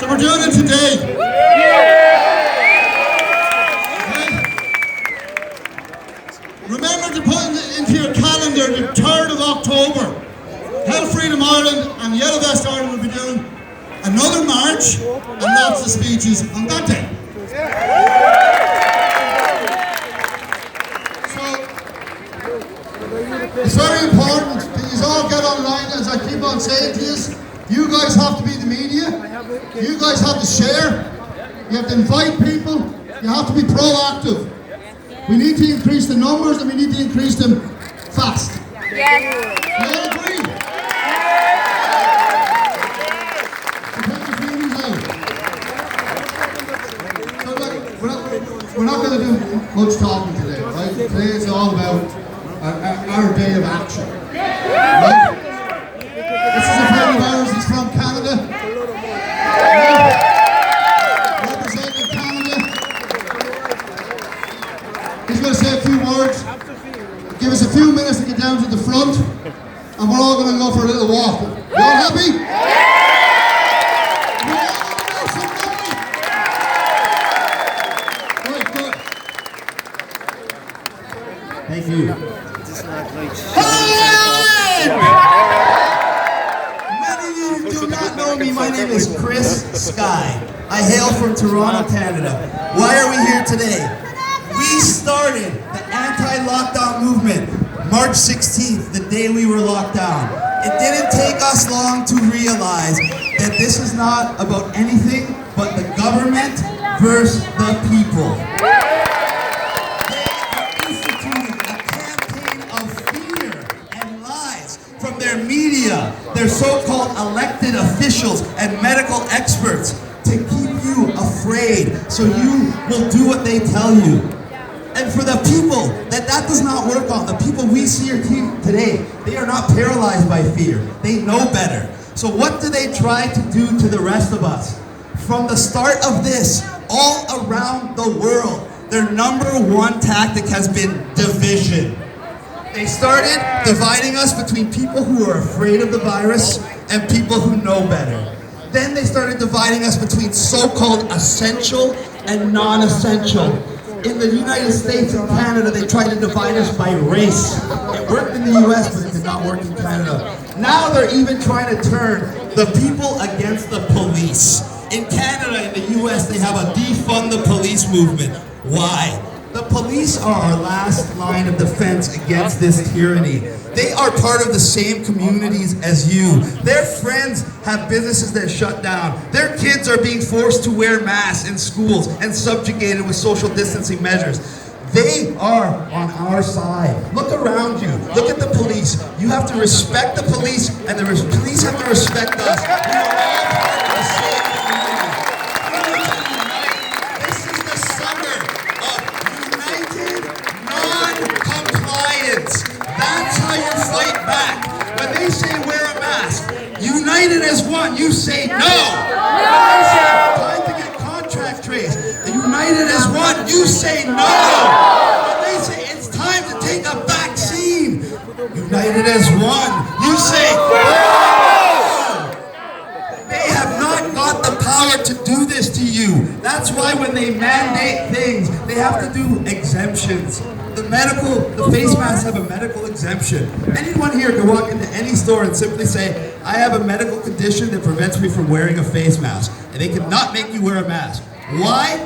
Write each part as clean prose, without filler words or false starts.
So we're doing it today. Okay? Remember to put into your calendar the 3rd of October. Health Freedom Ireland and Yellow Vest Ireland will be doing another march and lots of speeches on that day. So, it's very important that you all get online, as I keep on saying to you. You guys have to be the media. You guys have to share. You have to invite people. You have to be proactive. We need to increase the numbers and we need to increase them fast. Yes. You all agree? We're not going to do much talking today, right? Today is all about our day of action, right? This is a friend of ours, he's from Canada. Representing Canada. He's going to say a few words. Give us a few minutes to get down to the front, and we're all going to go for a little walk. You all happy? Thank you. Many of you do not know me. My name is Chris Sky. I hail from Toronto, Canada. Why are we here today? We started the anti-lockdown movement March 16th, the day we were locked down. It didn't take us long to realize that this is not about anything but the government versus the people. From their media, their so-called elected officials and medical experts to keep you afraid so you will do what they tell you. And for the people that does not work on, the people we see here today, they are not paralyzed by fear. They know better. So what do they try to do to the rest of us? From the start of this, all around the world, their #1 tactic has been division. They started dividing us between people who are afraid of the virus and people who know better. Then they started dividing us between so-called essential and non-essential. In the United States and Canada, they tried to divide us by race. It worked in the US, but it did not work in Canada. Now they're even trying to turn the people against the police. In Canada and the US, they have a defund the police movement. Why? The police are our last line of defense against this tyranny. They are part of the same communities as you. Their friends have businesses that shut down. Their kids are being forced to wear masks in schools and subjugated with social distancing measures. They are on our side. Look around you. Look at the police. You have to respect the police, and the police have to respect us. We are all part of the same community. This is the summer of united non-compliance. That's how you fight back. When they say wear a mask, united as one, you say no. When they say time to get contract traced, united as one, you say no. When they say it's time to take a vaccine, united as one, you say no. They have not got the power to do this to you. That's why when they mandate things, they have to do exemptions. The face masks have a medical exemption. Anyone here can walk into any store and simply say, I have a medical condition that prevents me from wearing a face mask. And they cannot make you wear a mask. Why?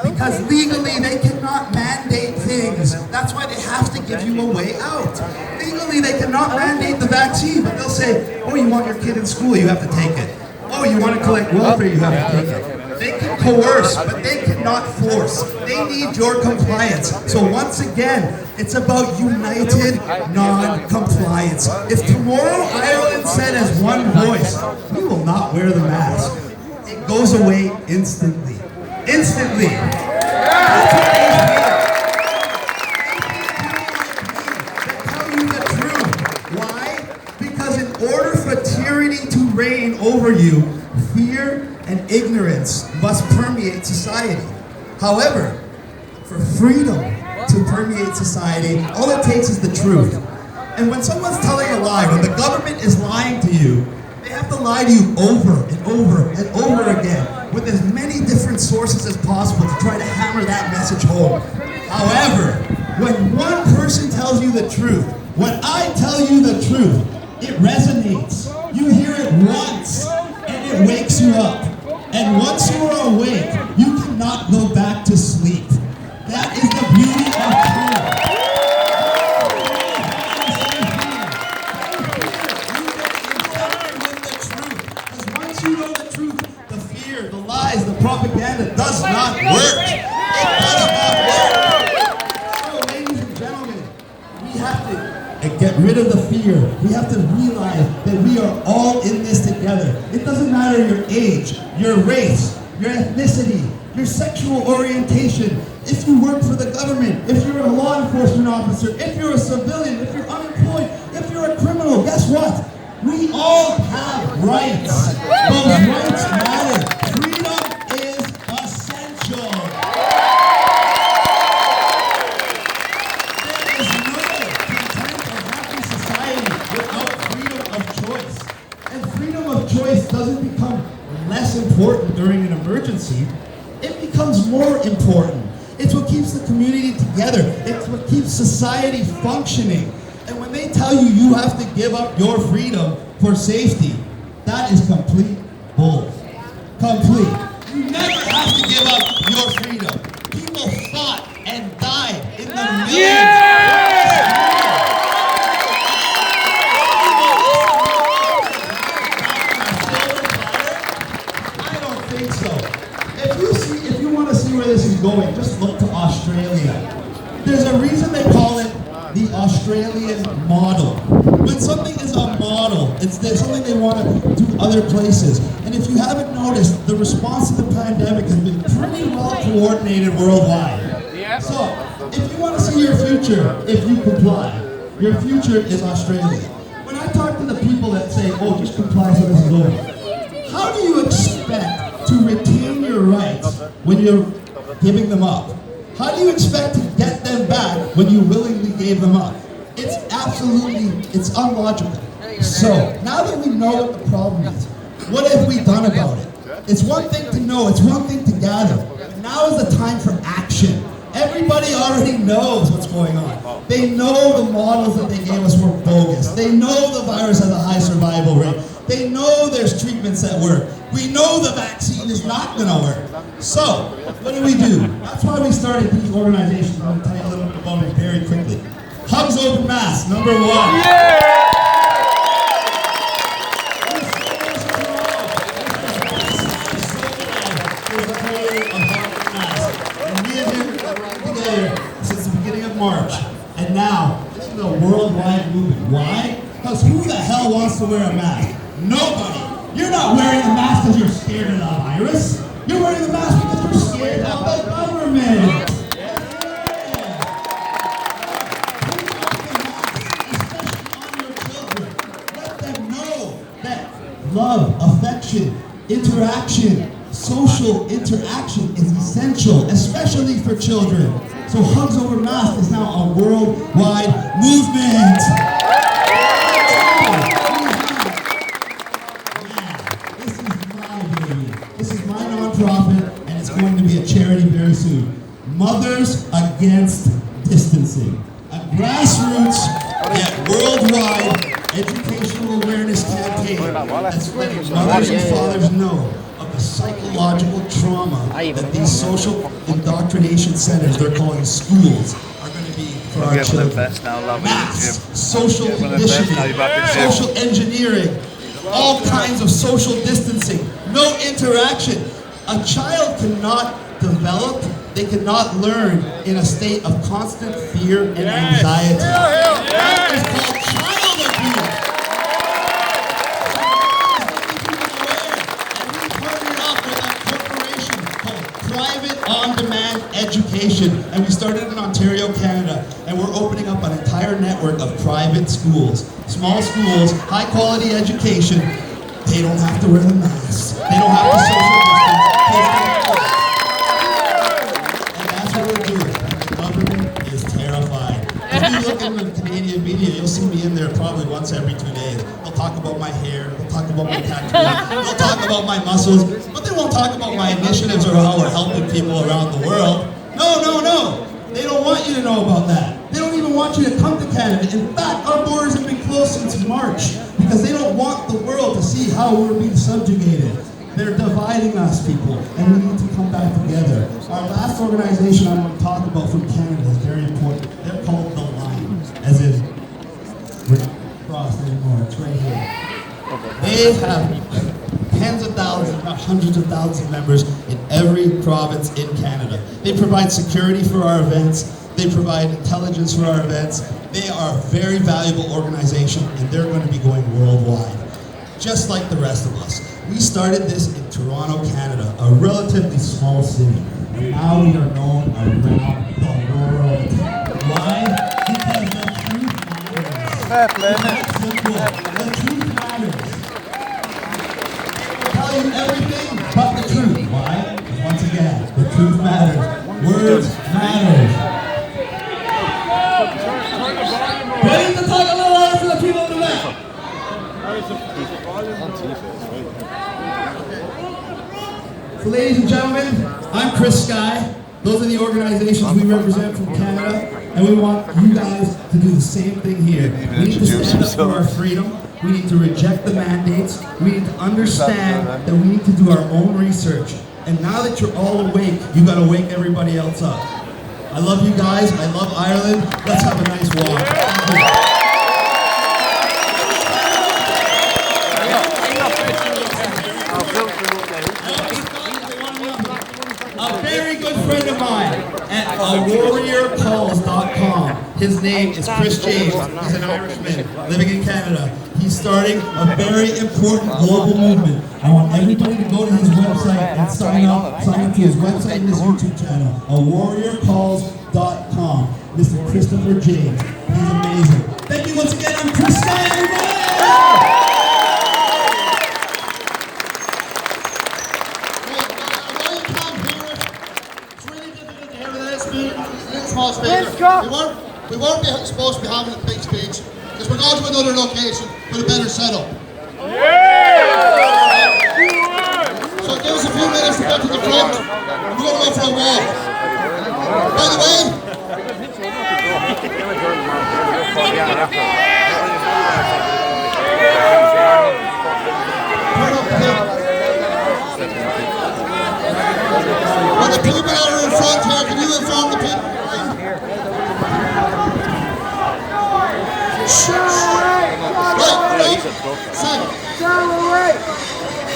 Because legally they cannot mandate things. That's why they have to give you a way out. Legally they cannot mandate the vaccine, but they'll say, oh, you want your kid in school, you have to take it. Oh, you want to collect welfare, you have to take it. They can coerce, but they cannot force. They need your compliance. So once again, it's about united non-compliance. If tomorrow Ireland said as one voice, we will not wear the mask, it goes away instantly. Instantly. That's what they tell you the truth. Why? Because in order for tyranny to reign over you, fear and ignorance must permeate society. However, for freedom to permeate society, all it takes is the truth. And when someone's telling a lie, when the government is lying to you, they have to lie to you over and over and over again. with as many different sources as possible to try to hammer that message home. However, when one person tells you the truth, when I tell you the truth, it resonates. You hear it once, and it wakes you up. And once you are awake, you cannot go back to sleep. That is the beauty of truth. Because once you know the truth, the fear, the lies, the propaganda does not work. It does not work. So, ladies and gentlemen, we have to get rid of the fear. We have to realize that we are all in this together. It doesn't matter your age, your race, your ethnicity, your sexual orientation, if you work for the government, if you're a law enforcement officer, if you're a civilian, if you're unemployed, if you're a criminal, guess what? We all have rights. Those rights matter. Freedom is essential. There is no content or happy society without freedom of choice. And freedom of choice doesn't become less important during an emergency. It becomes more important. It's what keeps the community together. It's what keeps society functioning. And when they tell you you have to give up your freedom for safety, that is complete bull. Complete. You never have to give up your freedom. People fought and died in the millions. I don't think so. If you want to see where this is going, just look to Australia. There's a reason they call it the Australian model. When something is a model, it's something they want to do other places. And if you haven't noticed, the response to the pandemic has been pretty well coordinated worldwide. So, if you want to see your future, if you comply, your future is Australia. When I talk to the people that say, oh, just comply so this is over, how do you expect to retain your rights when you're giving them up? How do you expect to get them back when you willingly gave them up? It's unlogical. So, now that we know what the problem is, what have we done about it? It's one thing to know, it's one thing to gather. Now is the time for action. Everybody already knows what's going on. They know the models that they gave us were bogus. They know the virus has a high survival rate. They know there's treatments that work. We know the vaccine is not going to work. So, what do? That's why we started these organizations. I'm going to tell you a little bit about it very quickly. Hugs Over Masks, number 1. Yeah! Since the beginning of March, and now this is a worldwide movement. Why? Because who the hell wants to wear a mask? Nobody. You're not wearing a mask because you're scared of the virus. You're wearing the mask because you're scared of the government. Let them know that love, affection, interaction, social interaction is essential, especially for children. So Hugs Over Masks is now a worldwide movement. This is my baby. This is my nonprofit, and it's going to be a charity very soon. Mothers Against Distancing. A grassroots, yet worldwide educational awareness campaign that's letting mothers and fathers know the psychological trauma that these social indoctrination centers, they're calling schools, are going to be for our children. Masks, social conditioning, social engineering, all kinds of social distancing, no interaction. A child cannot develop, they cannot learn in a state of constant fear and anxiety. That is called child abuse. Private on-demand education, and we started in Ontario, Canada, and we're opening up an entire network of private schools, small schools, high-quality education. They don't have to wear the masks. They don't have to social distance. And that's what we're doing. The government is terrified. If you look in the Canadian media, you'll see me in there probably once every 2 days. They'll talk about my hair, they'll talk about my tattoos, they'll talk about my muscles, but they won't talk talk about my initiatives or how we're helping people around the world. No, no, no. They don't want you to know about that. They don't even want you to come to Canada. In fact, our borders have been closed since March because they don't want the world to see how we're being subjugated. They're dividing us, people, and we need to come back together. Our last organization I want to talk about from Canada is very important. They're called The Line, as in, we're not crossed anymore, it's right here. They have tens of thousands, not hundreds of thousands of members in every province in Canada. They provide security for our events. They provide intelligence for our events. They are a very valuable organization, and they're going to be going worldwide, just like the rest of us. We started this in Toronto, Canada, a relatively small city, and now we are known around the world. Why? Because the truth matters. It's that simple. The truth matters. I'll tell you everything but the truth. Why? Because once again, the truth matters. Words matter. Ready to talk a little louder for the people in the back? So ladies and gentlemen, I'm Chris Sky. Those are the organizations we represent from Canada, and we want you guys to do the same thing here. We need to stand up for our freedom. We need to reject the mandates. We need to understand that we need to do our own research. And now that you're all awake, you got to wake everybody else up. I love you guys. I love Ireland. Let's have a nice walk. Thank you. A very good friend of mine at warriorcalls.com. His name is Chris James. He's an Irishman living in Canada. He's starting a very important global movement. I want everybody to go to his website and sign up to his website and his YouTube channel, warriorcalls.com. Mr. Christopher James. He's amazing. Thank you once again. I'm Chris Sky, everybody! We won't be supposed to be having a big speech because we're going to another location with a better setup. So give us a few minutes to get to the front. We're going to go for a walk. By the way, when the people that are in front here, can you inform the people?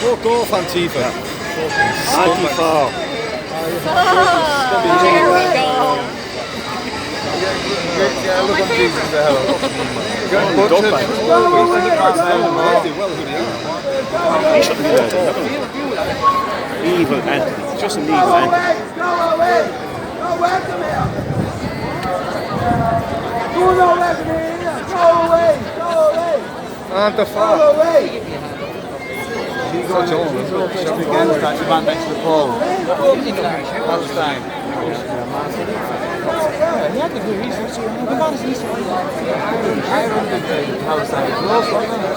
Fuck off, Antifa. Antifa. Here we go. Look at Jesus there. Evil entity. Just an evil entity. Go away. No welcome here. Do no welcome here. Go away. Go away. Antifa. Go away. He's got on. Shot against that man next to the pole. Palestine. He had to do research. The man is research. Ireland and Palestine are close, wasn't it?